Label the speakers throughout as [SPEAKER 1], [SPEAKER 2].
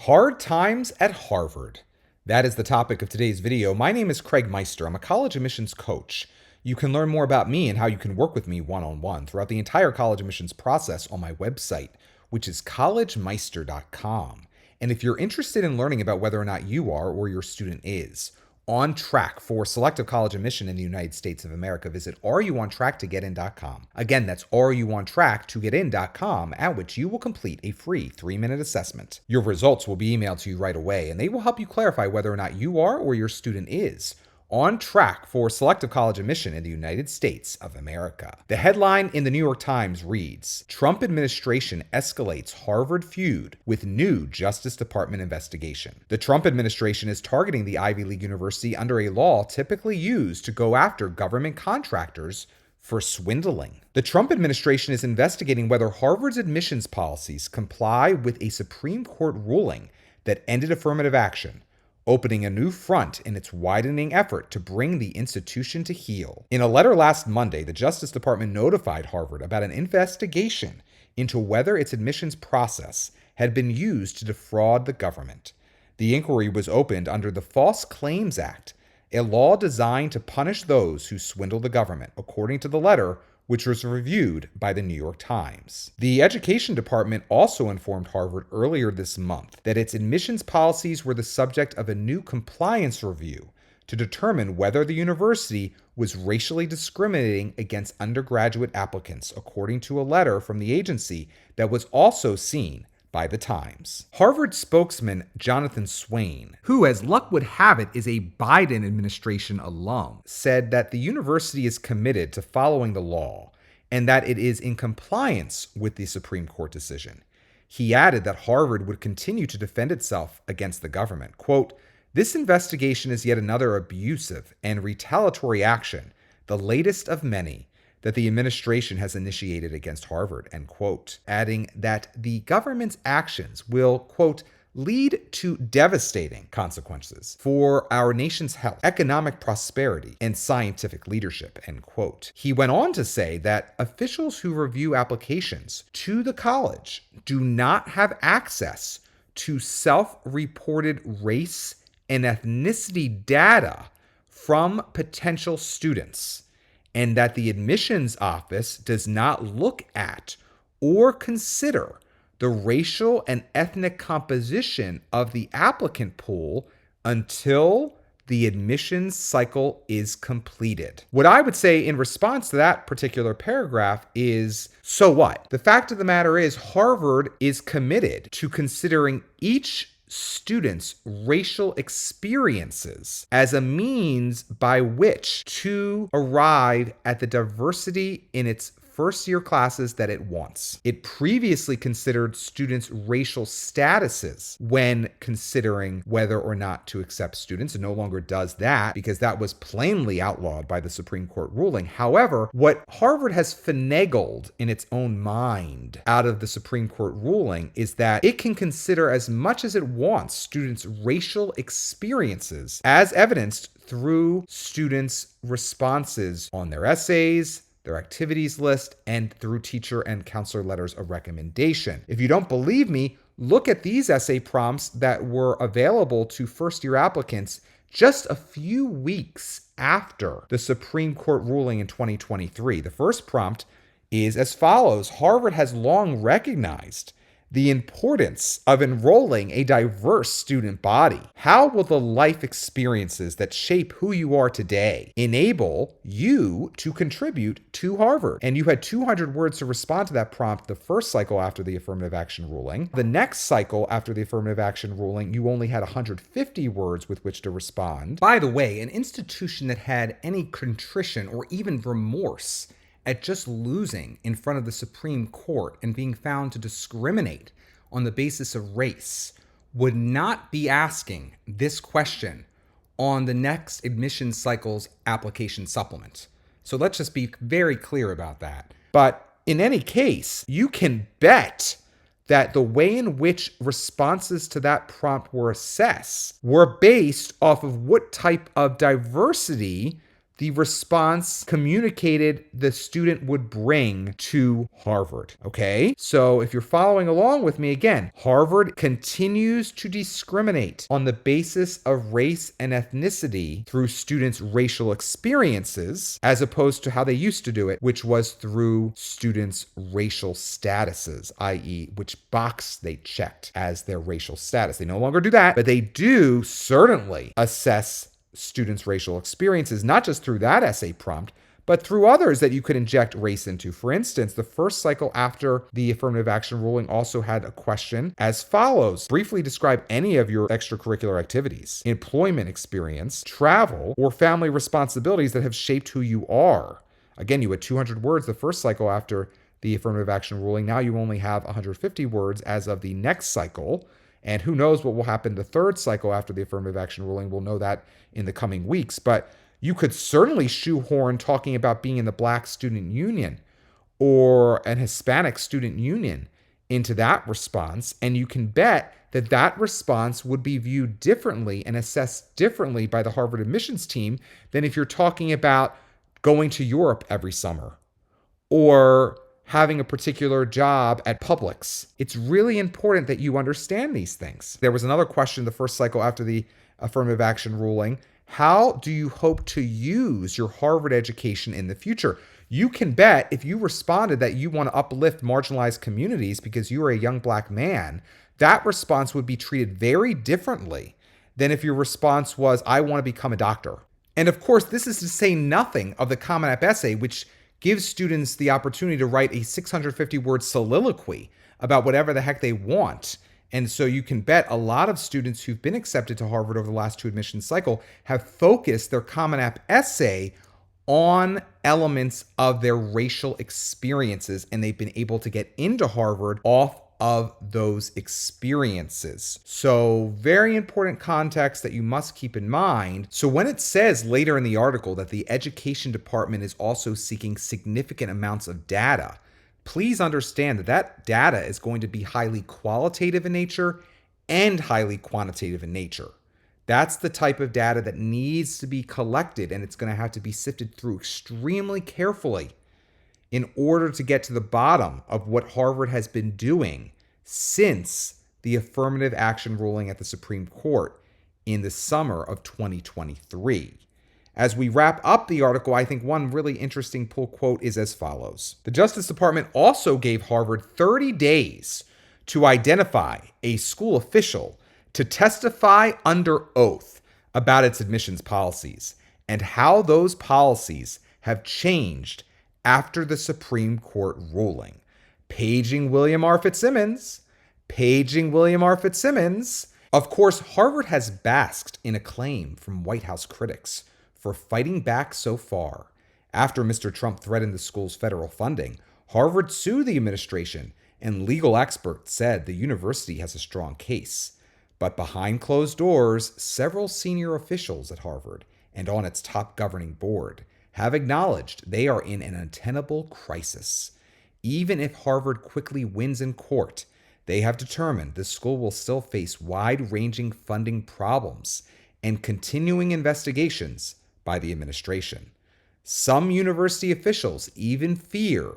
[SPEAKER 1] Hard times at Harvard. That is the topic of today's video. My name is Craig Meister. I'm a college admissions coach. You can learn more about me and how you can work with me one-on-one throughout the entire college admissions process on my website, which is collegemeister.com. And if you're interested in learning about whether or not you are or your student is on track for selective college admission in the United States of America, visit areyouontracktogetin.com. Again, that's areyouontracktogetin.com, at which you will complete a free 3-minute assessment. Your results will be emailed to you right away, and they will help you clarify whether or not you are or your student is on track for selective college admission in the United States of America. The headline in the New York Times reads, Trump administration escalates Harvard feud with new Justice Department investigation. The Trump administration is targeting the Ivy League university under a law typically used to go after government contractors for swindling. The Trump administration is investigating whether Harvard's admissions policies comply with a Supreme Court ruling that ended affirmative action, opening a new front in its widening effort to bring the institution to heel. In a letter last Monday, the Justice Department notified Harvard about an investigation into whether its admissions process had been used to defraud the government. The inquiry was opened under the False Claims Act, a law designed to punish those who swindle the government, according to the letter, which was reviewed by the New York Times. The Education Department also informed Harvard earlier this month that its admissions policies were the subject of a new compliance review to determine whether the university was racially discriminating against undergraduate applicants, according to a letter from the agency that was also seen by the Times. Harvard spokesman Jonathan Swain, who, as luck would have it, is a Biden administration alum, said that the university is committed to following the law and that it is in compliance with the Supreme Court decision. He added that Harvard would continue to defend itself against the government. Quote, "This investigation is yet another abusive and retaliatory action, the latest of many, that the administration has initiated against Harvard," end quote, adding that the government's actions will, quote, "lead to devastating consequences for our nation's health, economic prosperity, and scientific leadership," end quote. He went on to say that officials who review applications to the college do not have access to self-reported race and ethnicity data from potential students, and that the admissions office does not look at or consider the racial and ethnic composition of the applicant pool until the admissions cycle is completed. What I would say in response to that particular paragraph is, so what? The fact of the matter is, Harvard is committed to considering each students' racial experiences as a means by which to arrive at the diversity in its first-year classes that it wants. It previously considered students' racial statuses when considering whether or not to accept students. It no longer does that because that was plainly outlawed by the Supreme Court ruling. However, what Harvard has finagled in its own mind out of the Supreme Court ruling is that it can consider as much as it wants students' racial experiences as evidenced through students' responses on their essays, their activities list, and through teacher and counselor letters of recommendation. If you don't believe me, look at these essay prompts that were available to first-year applicants just a few weeks after the Supreme Court ruling in 2023. The first prompt is as follows: Harvard has long recognized the importance of enrolling a diverse student body. How will the life experiences that shape who you are today enable you to contribute to Harvard? And you had 200 words to respond to that prompt the first cycle after the affirmative action ruling. The next cycle after the affirmative action ruling, you only had 150 words with which to respond. By the way, an institution that had any contrition or even remorse at just losing in front of the Supreme Court and being found to discriminate on the basis of race would not be asking this question on the next admission cycle's application supplement. So let's just be very clear about that. But in any case, you can bet that the way in which responses to that prompt were assessed were based off of what type of diversity the response communicated the student would bring to Harvard. Okay? So if you're following along with me again, Harvard continues to discriminate on the basis of race and ethnicity through students' racial experiences, as opposed to how they used to do it, which was through students' racial statuses, i.e., which box they checked as their racial status. They no longer do that, but they do certainly assess students' racial experiences, not just through that essay prompt, but through others that you could inject race into. For instance, the first cycle after the affirmative action ruling also had a question as follows. Briefly describe any of your extracurricular activities, employment experience, travel, or family responsibilities that have shaped who you are. Again, you had 200 words the first cycle after the affirmative action ruling. Now you only have 150 words as of the next cycle. And who knows what will happen the third cycle after the affirmative action ruling. We'll know that in the coming weeks. But you could certainly shoehorn talking about being in the Black Student Union or an Hispanic Student Union into that response. And you can bet that that response would be viewed differently and assessed differently by the Harvard admissions team than if you're talking about going to Europe every summer or having a particular job at Publix. It's really important that you understand these things. There was another question the first cycle after the affirmative action ruling. How do you hope to use your Harvard education in the future? You can bet if you responded that you want to uplift marginalized communities because you are a young Black man, that response would be treated very differently than if your response was, I want to become a doctor. And of course, this is to say nothing of the Common App essay, which gives students the opportunity to write a 650-word soliloquy about whatever the heck they want. And so you can bet a lot of students who've been accepted to Harvard over the last 2 admission cycle have focused their Common App essay on elements of their racial experiences, and they've been able to get into Harvard off of those experiences. So very important context that you must keep in mind. So when it says later in the article that the education department is also seeking significant amounts of data, please understand that that data is going to be highly qualitative in nature and highly quantitative in nature. That's the type of data that needs to be collected, and it's going to have to be sifted through extremely carefully in order to get to the bottom of what Harvard has been doing since the affirmative action ruling at the Supreme Court in the summer of 2023. As we wrap up the article, I think one really interesting pull quote is as follows. The Justice Department also gave Harvard 30 days to identify a school official to testify under oath about its admissions policies and how those policies have changed after the Supreme Court ruling. Paging William R. Fitzsimmons. Of course, Harvard has basked in acclaim from White House critics for fighting back so far. After Mr. Trump threatened the school's federal funding, Harvard sued the administration, and legal experts said the university has a strong case. But behind closed doors, several senior officials at Harvard and on its top governing board have acknowledged they are in an untenable crisis. Even if Harvard quickly wins in court, they have determined the school will still face wide-ranging funding problems and continuing investigations by the administration. Some university officials even fear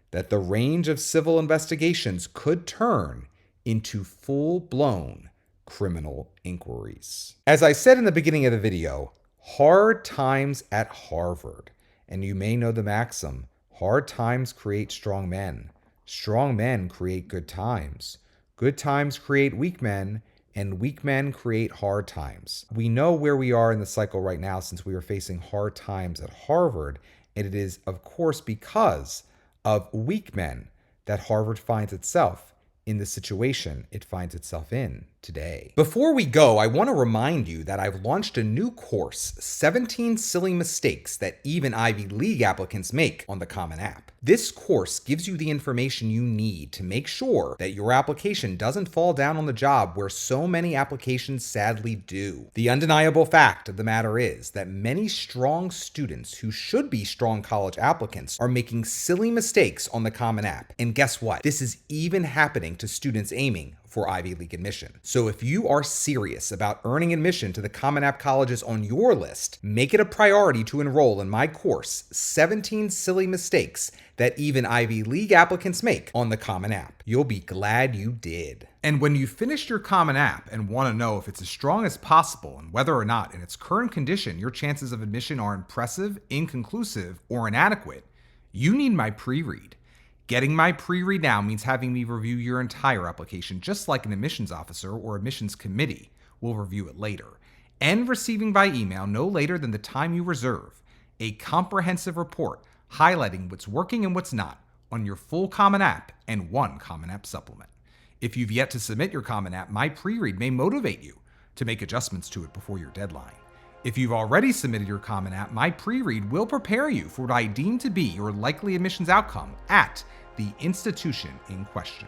[SPEAKER 1] that the range of civil investigations could turn into full-blown criminal inquiries. As I said in the beginning of the video, hard times at Harvard. And you may know the maxim, hard times create strong men. Strong men create good times. Good times create weak men, and weak men create hard times. We know where we are in the cycle right now since we are facing hard times at Harvard, and it is, of course, because of weak men that Harvard finds itself in the situation it finds itself in today. Before we go, I want to remind you that I've launched a new course, 17 Silly Mistakes That Even Ivy League Applicants Make on the Common App. This course gives you the information you need to make sure that your application doesn't fall down on the job where so many applications sadly do. The undeniable fact of the matter is that many strong students who should be strong college applicants are making silly mistakes on the Common App. And guess what? This is even happening appealing to students aiming for Ivy League admission. So if you are serious about earning admission to the Common App colleges on your list, make it a priority to enroll in my course, 17 Silly Mistakes That Even Ivy League Applicants Make on the Common App. You'll be glad you did. And when you've finished your Common App and want to know if it's as strong as possible and whether or not in its current condition your chances of admission are impressive, inconclusive, or inadequate, you need my pre-read. Getting my pre-read now means having me review your entire application, just like an admissions officer or admissions committee will review it later, and receiving by email no later than the time you reserve a comprehensive report highlighting what's working and what's not on your full Common App and one Common App supplement. If you've yet to submit your Common App, my pre-read may motivate you to make adjustments to it before your deadline. If you've already submitted your Common App, my pre-read will prepare you for what I deem to be your likely admissions outcome at the institution in question.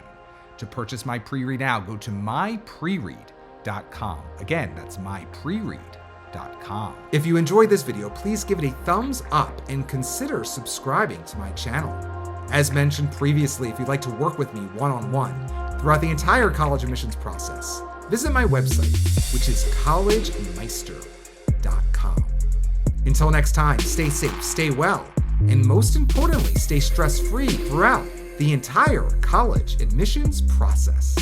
[SPEAKER 1] To purchase my pre-read now, go to mypreread.com. Again, that's mypreread.com. If you enjoyed this video, please give it a thumbs up and consider subscribing to my channel. As mentioned previously, if you'd like to work with me one-on-one throughout the entire college admissions process, visit my website, which is collegemeister.com. Until next time, stay safe, stay well, and most importantly, stay stress-free throughout the entire college admissions process.